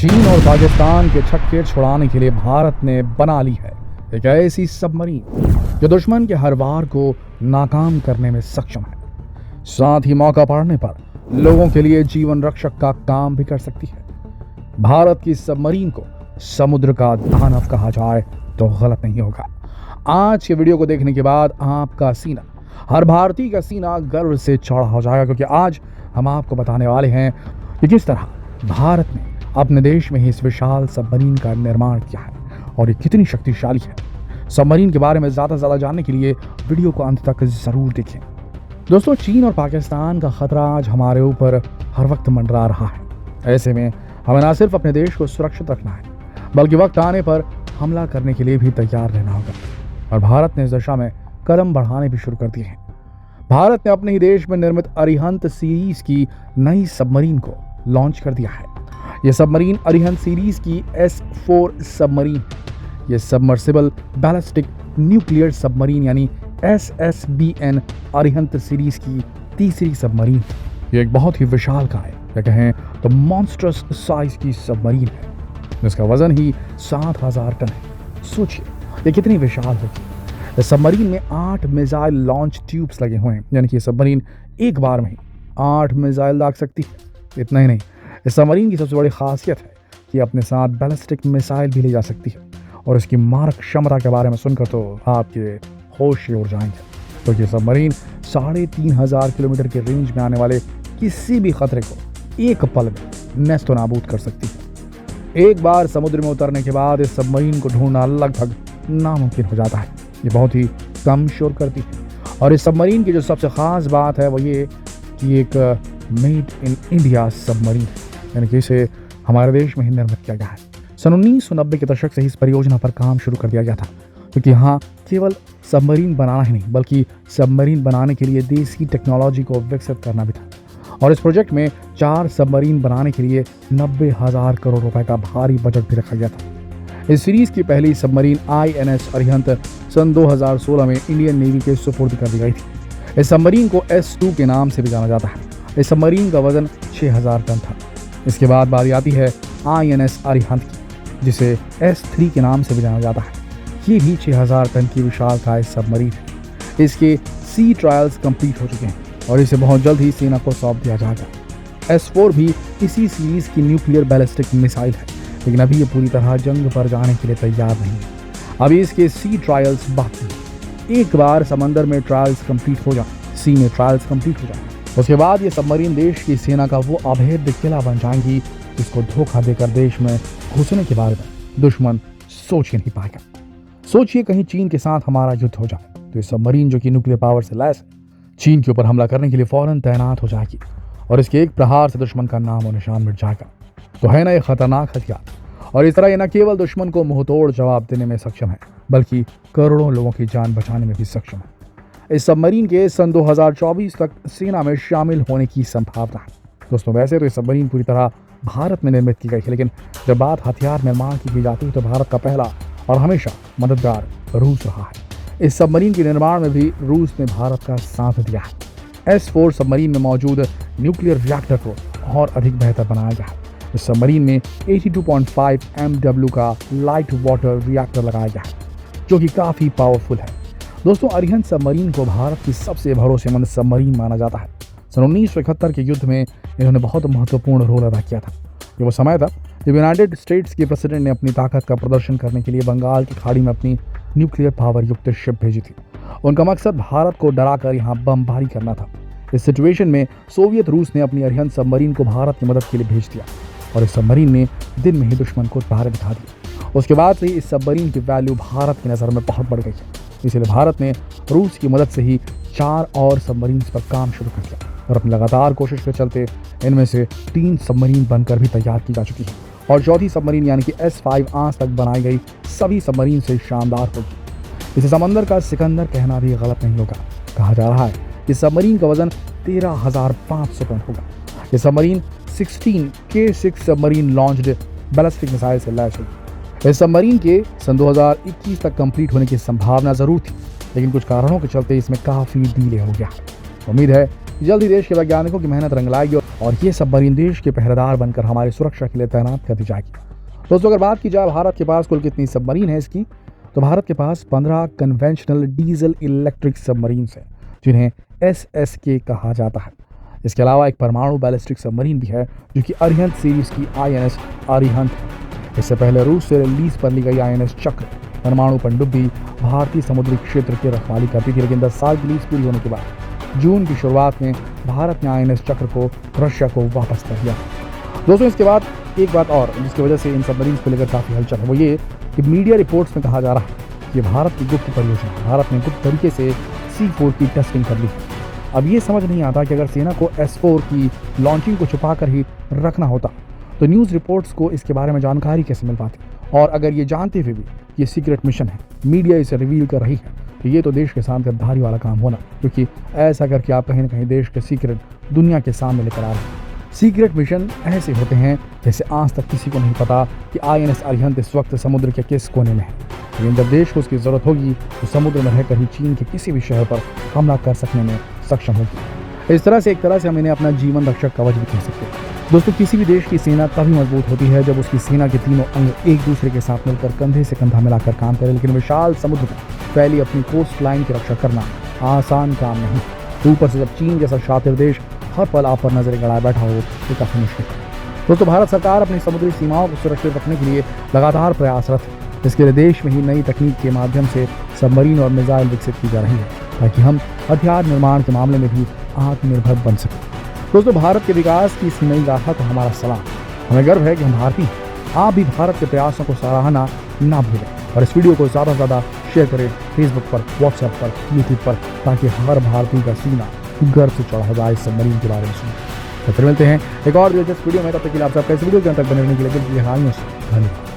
चीन और पाकिस्तान के छक्के छुड़ाने के लिए भारत ने बना ली है एक ऐसी सबमरीन जो दुश्मन के हर वार को नाकाम करने में सक्षम है, साथ ही मौका पड़ने पर लोगों के लिए जीवन रक्षक का काम भी कर सकती है। भारत की सबमरीन को समुद्र का दानव कहा जाए तो गलत नहीं होगा। आज के वीडियो को देखने के बाद आपका सीना, हर भारतीय का सीना गर्व से चौड़ा हो जाएगा, क्योंकि आज हम आपको बताने वाले हैं कि किस तरह भारत ने अपने देश में ही इस विशाल सबमरीन का निर्माण किया है और ये कितनी शक्तिशाली है। सबमरीन के बारे में ज़्यादा से ज़्यादा जानने के लिए वीडियो को अंत तक ज़रूर देखें। दोस्तों, चीन और पाकिस्तान का खतरा आज हमारे ऊपर हर वक्त मंडरा रहा है। ऐसे में हमें न सिर्फ अपने देश को सुरक्षित रखना है, बल्कि वक्त आने पर हमला करने के लिए भी तैयार रहना होगा। और भारत ने इस दिशा में कदम बढ़ाने भी शुरू कर दिए हैं। भारत ने अपने ही देश में निर्मित अरिहंत सीरीज की नई सबमरीन को लॉन्च कर दिया है। यह सबमरीन अरिहंत सीरीज की S4 सबमरीन, यह सबमर्सिबल बैलिस्टिक न्यूक्लियर सबमरीन यानी SSBN अरिहंत सीरीज की तीसरी सबमरीन। ये एक बहुत ही विशालकाय, या कहें तो मॉन्स्ट्रस साइज की सबमरीन है, जिसका वजन ही 7000 टन है। सोचिए ये कितनी विशाल होगी। इस सबमरीन में 8 मिसाइल लॉन्च ट्यूब्स लगे हुए हैं, यानी कि सबमरीन एक बार में ही 8 मिसाइल दाग सकती है। इतना ही नहीं, इस सबमरीन की सबसे बड़ी खासियत है कि अपने साथ बैलिस्टिक मिसाइल भी ले जा सकती है। और इसकी मारक क्षमता के बारे में सुनकर तो आपके होश ही उड़ जाएंगे। तो ये सबमरीन 3500 किलोमीटर के रेंज में आने वाले किसी भी खतरे को एक पल में नेस्तो नाबूद कर सकती है। एक बार समुद्र में उतरने के बाद इस सबमरीन को ढूंढना लगभग नामुमकिन हो जाता है। ये बहुत ही कम शोर करती है। और इस सबमरीन की जो सबसे ख़ास बात है वो ये कि एक मेड इन इंडिया सबमरीन है, यानी कि इसे हमारे देश में ही निर्मित किया गया है। सन 1990 के दशक से ही इस परियोजना पर काम शुरू कर दिया गया था, क्योंकि यहाँ केवल सबमरीन बनाना ही नहीं, बल्कि सबमरीन बनाने के लिए देसी टेक्नोलॉजी को विकसित करना भी था। और इस प्रोजेक्ट में 4 सबमरीन बनाने के लिए 90,000 करोड़ रुपए का भारी बजट भी रखा गया था। इस सीरीज की पहली सबमरीन INS अरिहंत सन 2016 में इंडियन नेवी के सुपुर्द कर दी गई थी। इस सबमरीन को S2 के नाम से भी जाना जाता है। इस सबमरीन का वजन 6000 टन था। इसके बाद बारी आती है INS अरिहंत की, जिसे S3 के नाम से भी जाना जाता है। ये भी 6000 टन की विशालकाय सबमरीन है। इसके सी ट्रायल्स कंप्लीट हो चुके हैं और इसे बहुत जल्द ही सेना को सौंप दिया जाएगा। S4 भी इसी सीरीज की न्यूक्लियर बैलिस्टिक मिसाइल है, लेकिन अभी ये पूरी तरह जंग पर जाने के लिए तैयार नहीं है। अभी इसके सी ट्रायल्स बाकी हैं। एक बार समंदर में ट्रायल्स कंप्लीट हो जाए, सी में ट्रायल्स कंप्लीट हो जाए, उसके बाद ये सबमरीन देश की सेना का वो अभेद्य किला बन जाएंगी जिसको धोखा देकर देश में घुसने के बारे में दुश्मन सोच ही नहीं पाएगा। सोचिए कहीं चीन के साथ हमारा युद्ध हो जाए तो ये सबमरीन, जो कि न्यूक्लियर पावर से लैस है, चीन के ऊपर हमला करने के लिए फौरन तैनात हो जाएगी और इसके एक प्रहार से दुश्मन का नाम और निशान मिट जाएगा। तो है ना ये खतरनाक हथियार। और इस तरह ये न केवल दुश्मन को मुंहतोड़ जवाब देने में सक्षम है, बल्कि करोड़ों लोगों की जान बचाने में भी सक्षम है। इस सबमरीन के सन 2024 तक सेना में शामिल होने की संभावना है। दोस्तों, वैसे तो ये सबमरीन पूरी तरह भारत में निर्मित की गई है, लेकिन जब बात हथियार निर्माण की जाती है तो भारत का पहला और हमेशा मददगार रूस रहा है। इस सबमरीन के निर्माण में भी रूस ने भारत का साथ दिया है। S4 सबमरीन में मौजूद न्यूक्लियर रिएक्टर को और अधिक बेहतर बनाया गया है। इस सबमरीन में 82.5 MW का लाइट वाटर रिएक्टर लगाया गया है, जो कि काफ़ी पावरफुल है। दोस्तों, अरिहंत सबमरीन को भारत की सबसे भरोसेमंद सबमरीन माना जाता है। सन 1971 के युद्ध में इन्होंने बहुत महत्वपूर्ण रोल अदा किया था। ये वो समय था जब यूनाइटेड स्टेट्स के प्रेसिडेंट ने अपनी ताकत का प्रदर्शन करने के लिए बंगाल की खाड़ी में अपनी न्यूक्लियर पावर युक्त शिप भेजी थी। उनका मकसद भारत को डराकर यहाँ बमबारी करना था। इस सिचुएशन में सोवियत रूस ने अपनी अरिहंत सबमरीन को भारत की मदद के लिए भेज दिया और इस सबमरीन ने दिन में ही दुश्मन को तारे दिखा दिया। उसके बाद से ही इस सबमरीन की वैल्यू भारत की नज़र में बहुत बढ़ गई है। इसलिए भारत ने रूस की मदद से ही 4 और सबमरीन पर काम शुरू कर दिया और अपनी लगातार कोशिश के चलते इनमें से 3 सबमरीन बनकर भी तैयार की जा चुकी है और चौथी सबमरीन यानी कि S5 आज तक बनाई गई सभी सबमरीन से शानदार होगी। इसे समंदर का सिकंदर कहना भी गलत नहीं होगा। कहा जा रहा है कि सबमरीन का वजन 13,500 टन होगा। ये submarine 16 K6 submarine launched ballistic missile से लैस होगी। इस सबमरीन के सन 2021 तक कंप्लीट होने की संभावना जरूर थी, लेकिन कुछ कारणों के चलते इसमें काफ़ी डिले हो गया। उम्मीद है जल्द ही देश के वैज्ञानिकों की मेहनत रंग लाएगी और और ये सबमरीन देश के पहरेदार बनकर हमारी सुरक्षा के लिए तैनात कर दी जाएगी। दोस्तों, अगर बात की जाए भारत के पास कुल कितनी सबमरीन है इसकी, तो भारत के पास 15 कन्वेंशनल डीजल इलेक्ट्रिक सबमरीन हैं, जिन्हें SSK कहा जाता है। इसके अलावा एक परमाणु बैलिस्टिक सबमरीन भी है, जो कि अरिहंत सीरीज की INS अरिहंत है। इससे पहले रूस से लीज पर ली गई INS चक्र परमाणु पनडुब्बी भारतीय समुद्री क्षेत्र की रखवाली करती थी, लेकिन 10 साल की लीज पूरी होने के बाद जून की शुरुआत में भारत ने INS चक्र को रशिया को वापस कर दिया। दोस्तों, इसके बाद एक बात और जिसकी वजह से इन सबमरीन को लेकर काफ़ी हलचल है, वो ये कि मीडिया रिपोर्ट्स में कहा जा रहा है कि भारत की गुप्त परियोजना, भारत ने गुप्त तरीके से C4 की टेस्टिंग कर ली है। अब ये समझ नहीं आता कि अगर सेना को S4 की लॉन्चिंग को छुपा कर ही रखना होता तो न्यूज़ रिपोर्ट्स को इसके बारे में जानकारी कैसे मिल पाती, और अगर ये जानते हुए भी ये सीक्रेट मिशन है, मीडिया इसे रिवील कर रही है, तो ये तो देश के साथ गद्दारी वाला काम होना, क्योंकि ऐसा करके आप कहीं ना कहीं देश के सीक्रेट दुनिया के सामने लेकर आ रहे हैं। सीक्रेट मिशन ऐसे होते हैं जैसे आज तक किसी को नहीं पता कि INS अरिहंत इस वक्त समुद्र के किस कोने में है, लेकिन जब देश को उसकी ज़रूरत होगी तो समुद्र में रहकर ही चीन के किसी भी शहर पर हमला कर सकने में सक्षम होगी। इस तरह से एक तरह से हम इन्हें अपना जीवन रक्षक कवच भी कह सकते हैं। दोस्तों, किसी भी देश की सेना तभी मजबूत होती है जब उसकी सेना के तीनों अंग एक दूसरे के साथ मिलकर कंधे से कंधा मिलाकर काम करें, लेकिन विशाल समुद्र पर फैली अपनी कोस्ट लाइन की रक्षा करना आसान काम नहीं। ऊपर से जब चीन जैसा शातिर देश हर पल आप पर नजरें गड़ाए बैठा हो तो काफ़ी मुश्किल है। दोस्तों, भारत सरकार अपनी समुद्री सीमाओं को सुरक्षित रखने के लिए लगातार प्रयासरत है। इसके लिए देश में ही नई तकनीक के माध्यम से सबमरीन और मिसाइल विकसित की जा रही है, ताकि हम हथियार निर्माण के मामले में भी आत्मनिर्भर बन सकें। दोस्तों, भारत के विकास की इस नई गाथा को हमारा सलाम। हमें गर्व है कि हम भारतीय हैं। आप भी भारत के प्रयासों को सराहना ना भूलें और इस वीडियो को ज़्यादा से ज़्यादा शेयर करें फेसबुक पर, व्हाट्सएप पर, यूट्यूब पर, ताकि हर भारतीय का सीना गर्व से चढ़ा हो जाए इस सबमरीन के बारे में सुन। तो फिर मिलते हैं एक और दिलचस्प वीडियो में, तब तक के लिए आप सबका इस वीडियो के अंत तक बने रहने के लिए धन्यवाद।